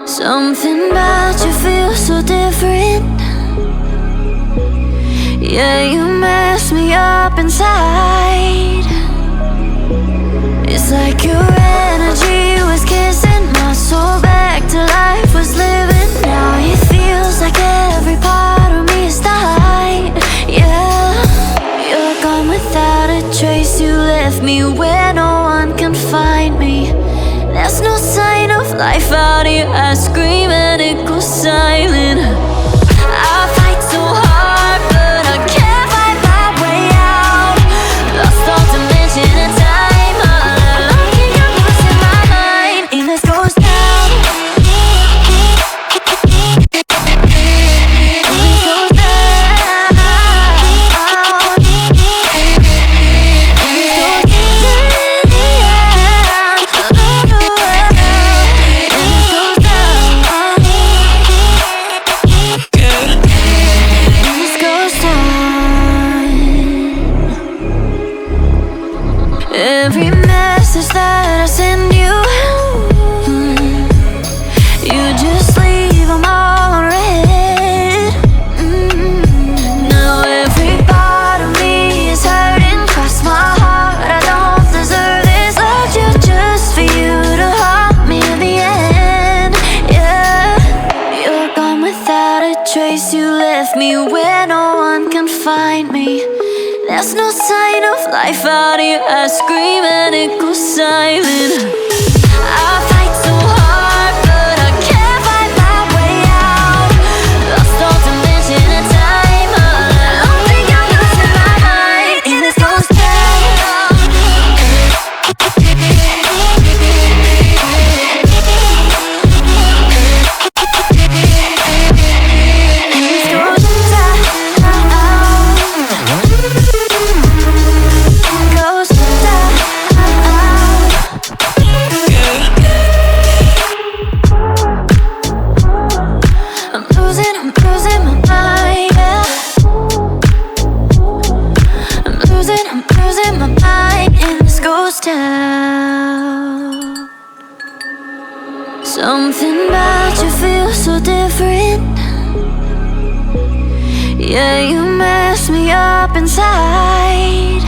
Something about you feels so different. Yeah, you mess me up inside. It's like your energy was kissing my soul back to life, was living. Now it feels like every part of me is died. Yeah, you're gone without a trace. You left me where no one can find me. There's no sign of life out here. I scream and it goes silent. I fight so hard, but I can't find my way out. Lost all dimension and time. All I can get lost in my mind, and this goes down. Every message that I send you, you just leave them all unread. Now every part of me is hurting. Cross my heart, I don't deserve this. Loved you just for you to haunt me in the end. Yeah, you're gone without a trace. You left me where no one can find me. There's no sign of life out here. I scream and it goes silent. I fight so hard, but I can't find my way out. Lost all dimension and time. I don't think I'm losing my mind, and this goes down. Something about you feels so different. Yeah, you mess me up inside.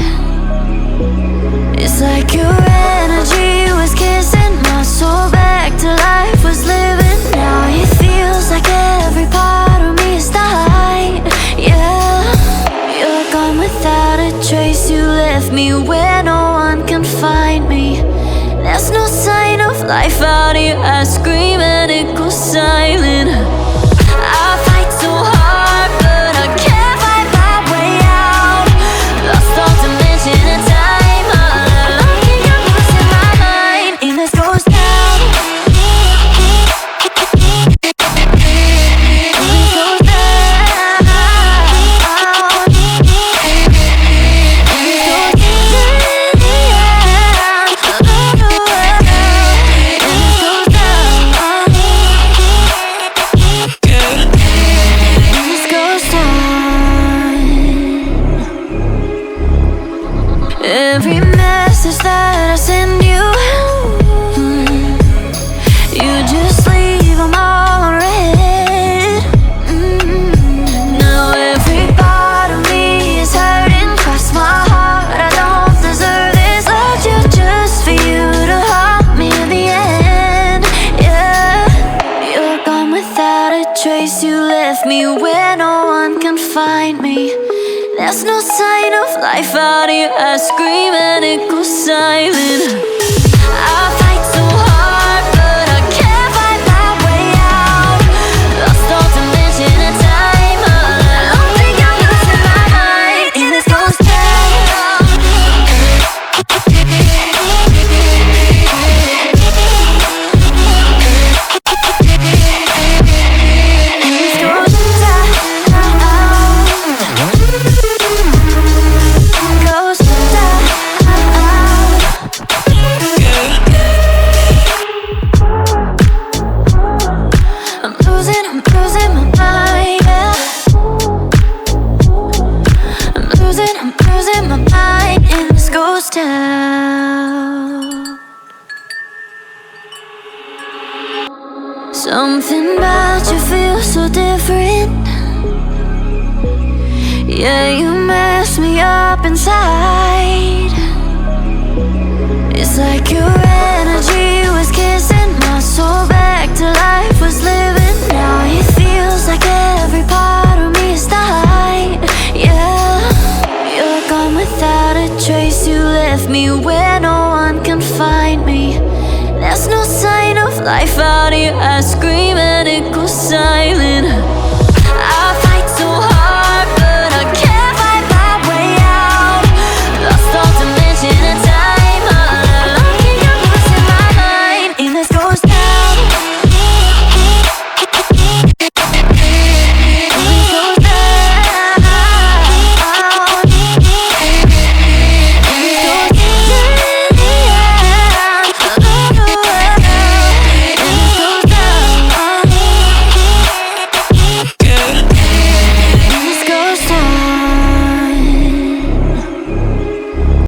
It's like your energy was kissing my soul back to life, was living. Now it feels like every part of me is died. Yeah, you're gone without a trace. You left me where no one can find me. There's no sign of life out here. I scream and it goes silent. I fight so hard, but I can't find my way out. Lost all dimension and time. All I can get lost in my mind, and this goes down. Every message that I send you, you just leave them all unread. Now every part of me is hurting. Cross my heart, I don't deserve this. Loved you just for you to haunt me in the end. Yeah, you're gone without a trace. You left me where no one can find me. There's no sign of life out here. I scream and it goes silent. I fight so hard, but I can't find my way out. Lost all dimension and time. I don't think I'm losing my mind, and this goes down. Goes down. you feel so different. Yeah, you mess me up inside. It's like your energy was kissing my soul back to life, was living. Now it feels like every part of me is died. Yeah, you're gone without a trace. You left me where no one can find me. There's no sign of life out here. I scream